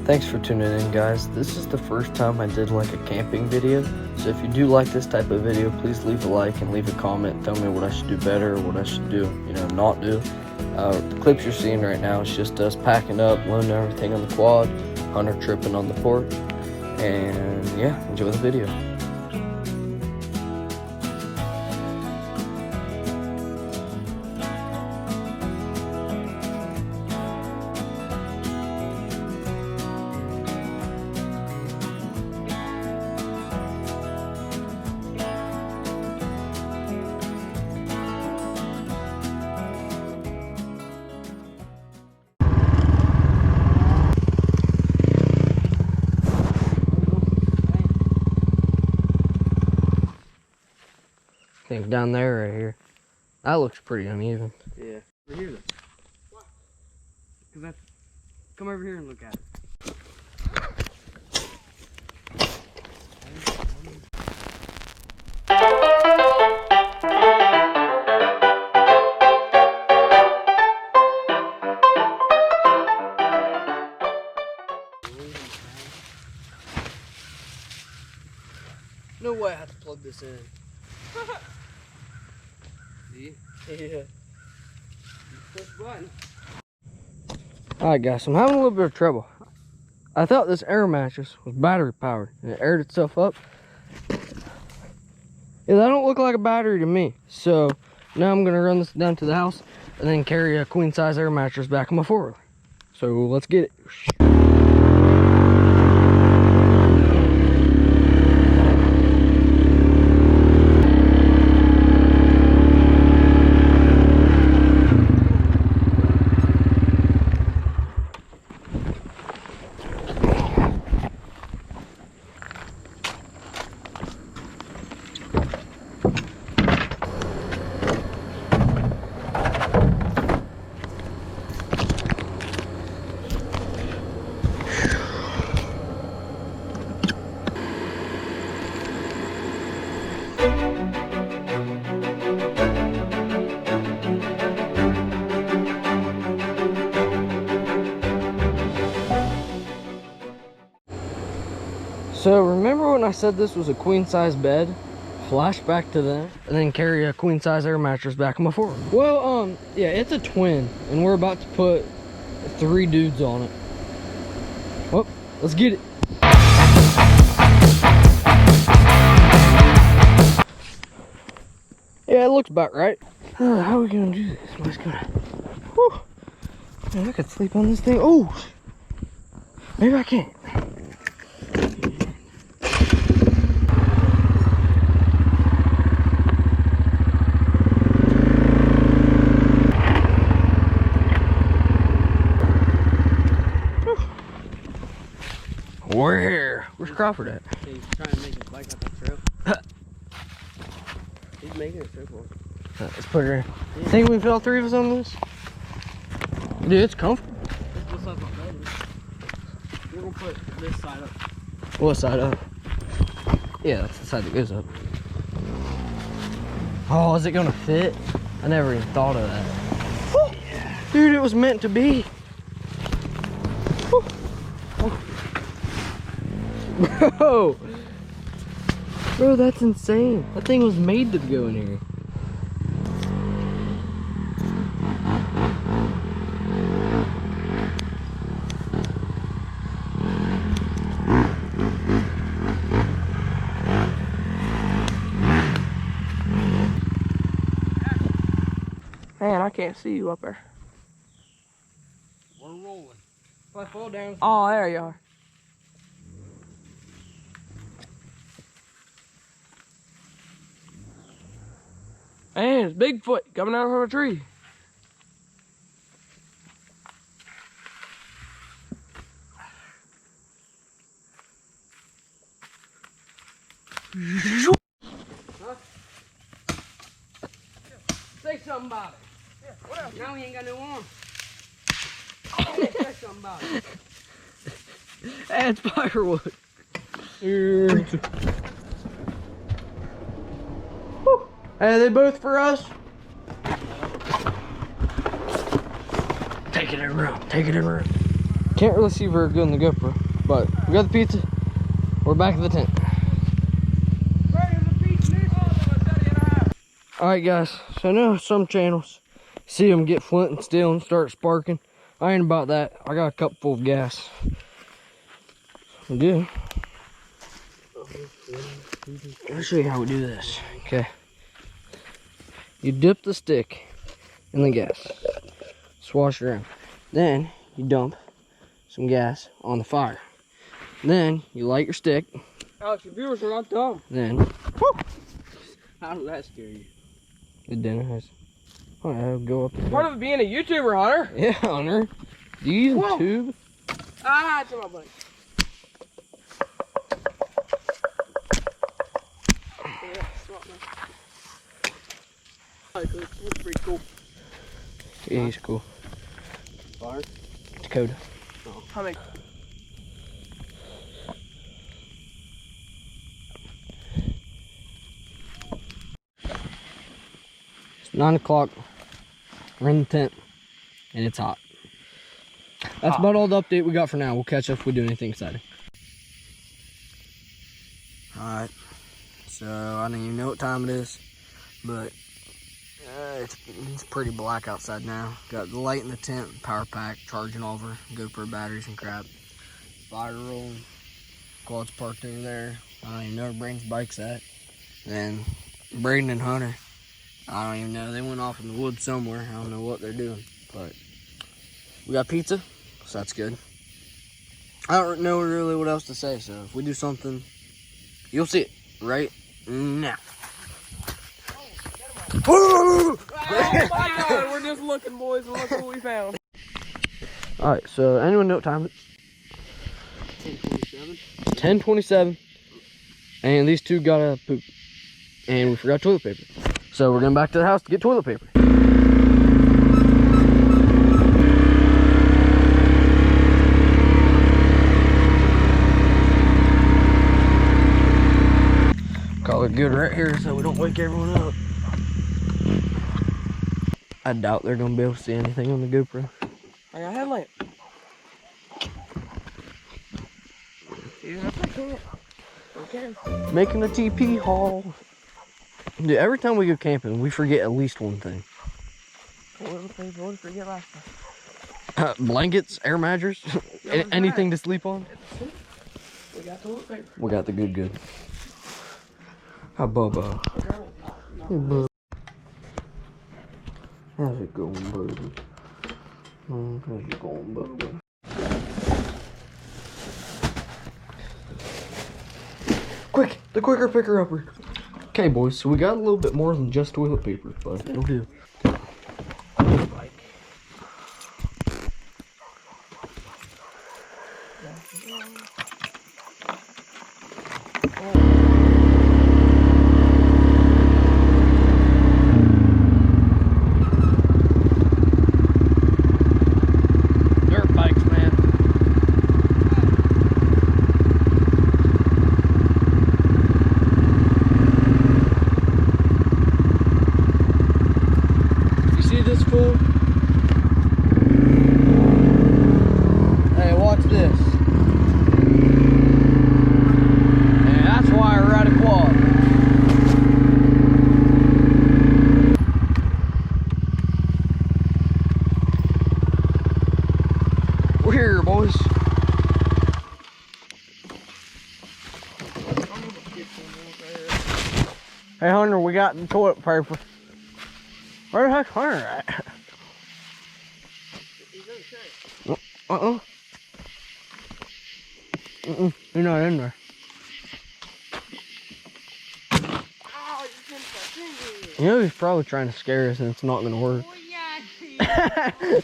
Thanks for tuning in, guys. This is the first time I did like a camping video, so if you do like this type of video, please leave a like and leave a comment. Tell me what I should do better or what I should do, not do. The clips you're seeing right now is just us packing up, loading everything on the quad, Hunter tripping on the porch, and yeah, enjoy the video. I think down there right here. That looks pretty uneven. Yeah. Over here though. What? Cause that's, come over here and look at it. No way I have to plug this in. See? Yeah. Push button. Alright guys, so I'm having a little bit of trouble. I thought this air mattress was battery powered and it aired itself up. Yeah, that don't look like a battery to me. So now I'm gonna run this down to the house and then carry a queen size air mattress back on my four-wheeler. So let's get it. So remember when I said this was a queen size bed? Flashback to then, and then carry a queen size air mattress back on my four. Well, yeah, it's a twin, and we're about to put 3 dudes on it. Well, let's get it. Yeah, it looks about right. How are we gonna do this? I'm just gonna. Whew. Man, I could sleep on this thing. Oh, maybe I can't. Where's Crawford at? He's trying to make his bike up the trail. He's making it circle. Let's put her in. Yeah. Think we can fit all 3 of us on this? Dude, it's comfortable. This looks like my bed. We're gonna put this side up. What side up? Yeah, that's the side that goes up. Oh, is it gonna fit? I never even thought of that. Yeah. Dude, it was meant to be. Bro, that's insane. That thing was made to go in here. Man, I can't see you up there. We're rolling. If I fall down. Oh, there you are. Man, it's Bigfoot coming out from a tree. Huh? Say something about it. Yeah, what else? Now he ain't got no arm. Say something about it. That's firewood. Hey, are they both for us? Take it in room. Take it in room. Can't really see very good in the GoPro, but we got the pizza. We're back at the tent. Alright guys, so I know some channels see them get flint and steel and start sparking. I ain't about that. I got a cup full of gas. I do. I'll show you how we do this. Okay. You dip the stick in the gas. Swash it around. Then you dump some gas on the fire. Then you light your stick. Alex, your viewers are not dumb. Then, woo! How did that scare you? It didn't. I'll go up there. Part of being a YouTuber, Hunter. Yeah, Hunter. Do you use a tube? Ah, it's on my butt. Yeah, looks pretty cool. Yeah, he's cool. Fire? Dakota. Oh. How many? It's 9 o'clock. We're in the tent, and it's hot. That's about all the update we got for now. We'll catch up if we do anything exciting. Alright, so I don't even know what time it is, but it's pretty black outside now. Got the light in the tent, power pack, charging all of our GoPro batteries and crap. Fire rolling, quad's parked over there. I don't even know where Braden's bike's at. Then Braden and Hunter, I don't even know. They went off in the woods somewhere. I don't know what they're doing, but we got pizza, so that's good. I don't know really what else to say, so if we do something, you'll see it right now. Oh my God, we're just looking, boys, and look what we found. Alright, so anyone know what time it is? 10:27. 10:27. And these two gotta poop. And we forgot toilet paper. So we're going back to the house to get toilet paper. Call it good right here so we don't wake everyone up. I doubt they're gonna be able to see anything on the GoPro. I got a headlamp. Even if I can't. Okay. Making a TP haul. Dude, every time we go camping, we forget at least one thing. Toilet paper, what did we forget last time? Blankets, air mattress, anything to sleep on. We got toilet paper. We got the good. Hi, Bubba. Hey, Bubba. How's it going, baby? How's it going, Bubba? Quick! The quicker picker-upper! Okay, boys, so we got a little bit more than just toilet paper, but it'll do. Dirt bikes, man. You see this fool? Hey, watch this. And that's why I ride a quad. We're here, boys. Hey, Hunter, we got the toilet paper. Where the heck's Hunter at? You're not in there. Oh, you pinched my finger. You know he's probably trying to scare us and it's not gonna work. Oh, yeah, It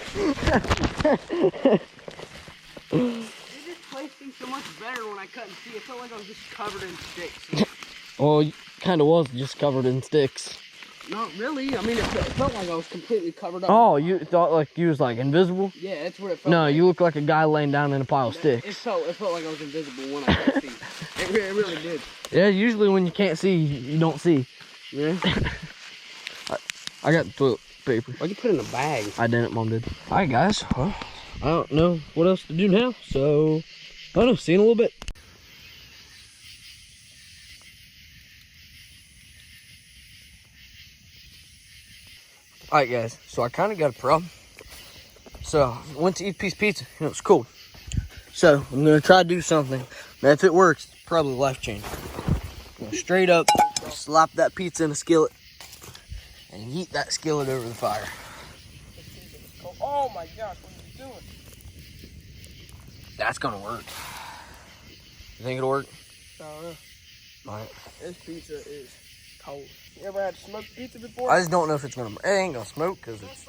just placed things so much better when I couldn't see. It felt like I was just covered in sticks. Well, it kind of was just covered in sticks. Not really. I mean, it felt like I was completely covered up. Oh, you thought like you was like invisible? Yeah, that's what it felt No, like. you look like a guy laying down in a pile of It sticks. felt like I was invisible when I couldn't see. It really did. Yeah, usually when you can't see, you don't see. Yeah. I got the toilet paper. Why'd you put it in a bag? I didn't, Mom did. Alright guys, well, I don't know what else to do now, so I don't know, see you in a little bit. Alright guys, so I kind of got a problem. So I went to eat a piece of pizza and it was cold. So I'm gonna try to do something. Now if it works, it's probably life changing. Straight up, slap that pizza in a skillet and yeet that skillet over the fire. Oh my gosh, what are you doing? That's gonna work. You think it'll work? I don't know. Alright. This pizza is cold. You ever had smoked pizza before? I just don't know if it's gonna. It ain't gonna smoke because it's.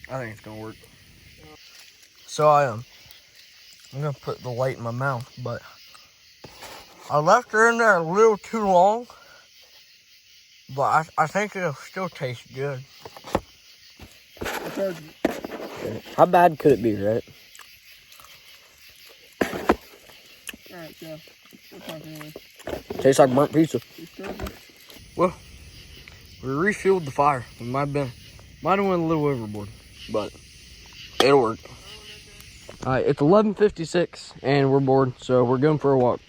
I think it's gonna work. So I'm gonna put the light in my mouth, but I left her in there a little too long. But I think it'll still taste good. I told you. How bad could it be, right? Alright, Joe. We'll talk anyway. Tastes like burnt pizza. You starving? Well, we refueled the fire. We might have went a little overboard, but it'll work. All right, it's 11:56 and we're bored, so we're going for a walk.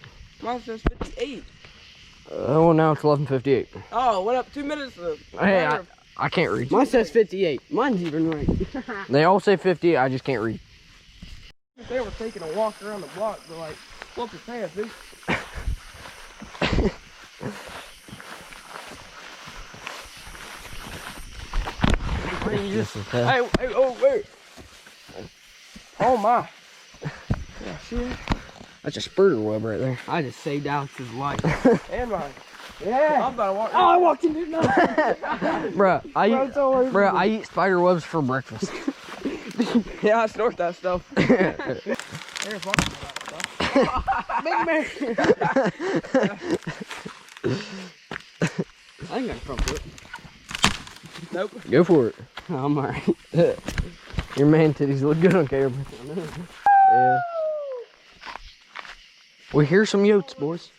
Mine says 58. Well, now it's 11:58. Oh, went up 2 minutes. Hey, I can't read. Mine says 58. Mine's even right. They all say 58. I just can't read. If they were taking a walk around the block, they're like, whoop your pants, dude. Hey, oh, wait. Oh, my. Yeah, see? That's a spurter web right there. I just saved Alex's life. And mine. Yeah. I'm about to walk. Oh, I walked into no. Bruh, I eat spider webs for breakfast. Yeah, I snort that stuff. There's one Big man. I think I can crumple it. Nope. Go for it. I'm alright. Your man titties look good on camera. Yeah. We hear some yotes, boys.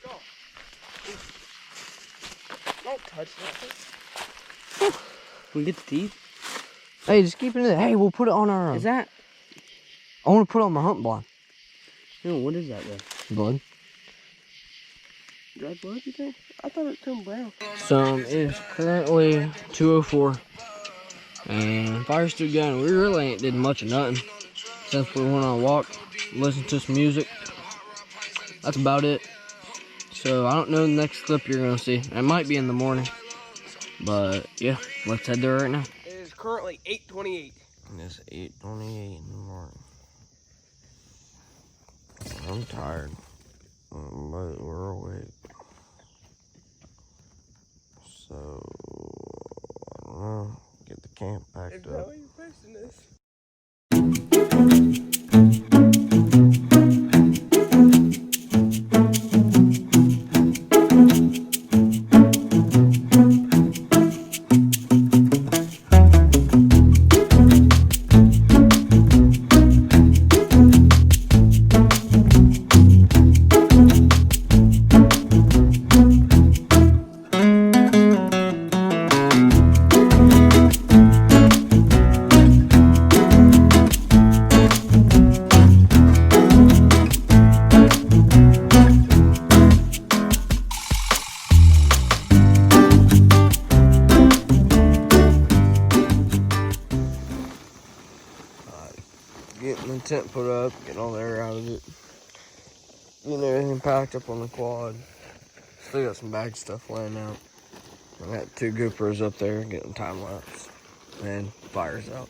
Don't touch that. Can we get the teeth? Hey, just keep it in there. Hey, we'll put it on our. Is that? I want to put it on my hunt blind. No, what is that though? Blood. Red blood, you think? I thought it turned brown. So it is currently 2:04, and fire's still going. We really ain't did much of nothing since we went on a walk, listened to some music. That's about it. So I don't know the next clip you're gonna see. It might be in the morning, but yeah, let's head there right now. It is currently 8:28. It's 8:28 in the morning. I'm tired, but we're awake. So I don't know. Get the camp packed Is up. that why you're posting this? Getting the tent put up, getting all the air out of it, getting everything packed up on the quad. Still got some bag stuff laying out. I got 2 GoPros up there getting time lapse, and fire's out.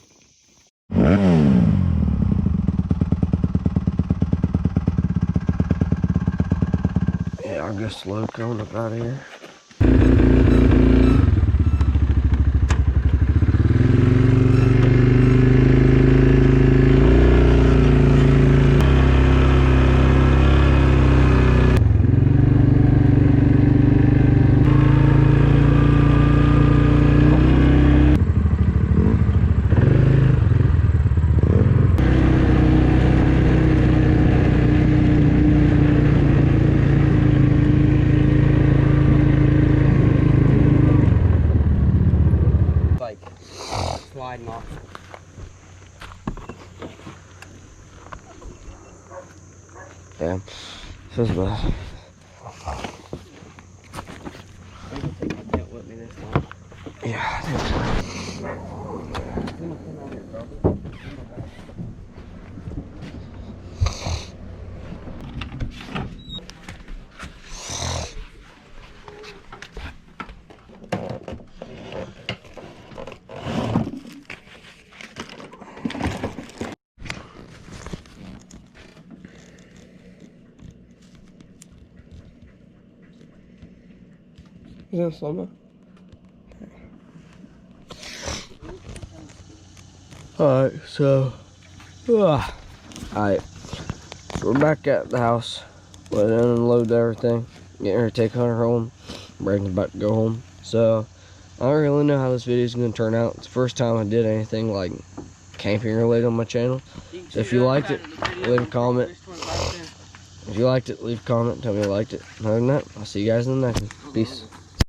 Yeah, I'll go slow coming up out of here. Yeah. Feels bad. I can take my tent with me this time. Yeah, I think so. I'm gonna come out here, probably. Is that slow-mo? Alright, so alright. We're back at the house. Let her unload everything. Get her to take Hunter home. Braden's about to go home. So I don't really know how this video is gonna turn out. It's the first time I did anything like camping related on my channel. So if you liked it, leave a comment. If you liked it, leave a comment. Tell me you liked it. Other than that, I'll see you guys in the next one. Peace.